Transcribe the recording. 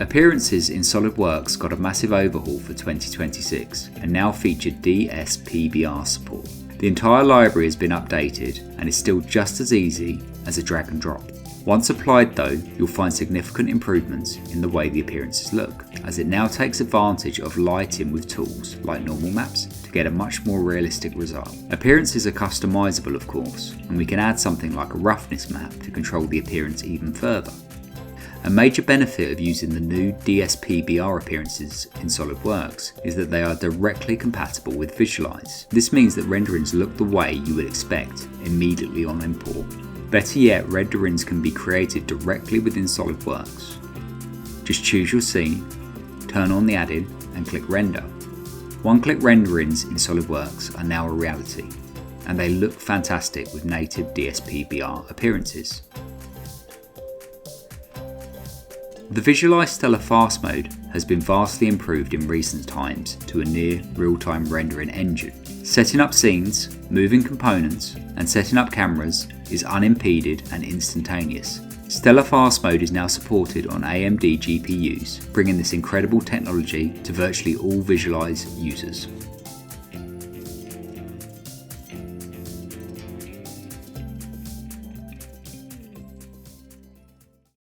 Appearances in SOLIDWORKS got a massive overhaul for 2026 and now feature DSPBR support. The entire library has been updated and is still just as easy as a drag and drop. Once applied though, you'll find significant improvements in the way the appearances look, as it now takes advantage of lighting with tools like normal maps to get a much more realistic result. Appearances are customizable of course, and we can add something like a roughness map to control the appearance even further. A major benefit of using the new DSPBR appearances in SOLIDWORKS is that they are directly compatible with Visualize. This means that renderings look the way you would expect immediately on import. Better yet, renderings can be created directly within SOLIDWORKS. Just choose your scene, turn on the add-in and click render. One-click renderings in SOLIDWORKS are now a reality, and they look fantastic with native DSPBR appearances. The Visualize Stellar Fast mode has been vastly improved in recent times to a near real-time rendering engine. Setting up scenes, moving components, and setting up cameras is unimpeded and instantaneous. Stellar Fast mode is now supported on AMD GPUs, bringing this incredible technology to virtually all Visualize users.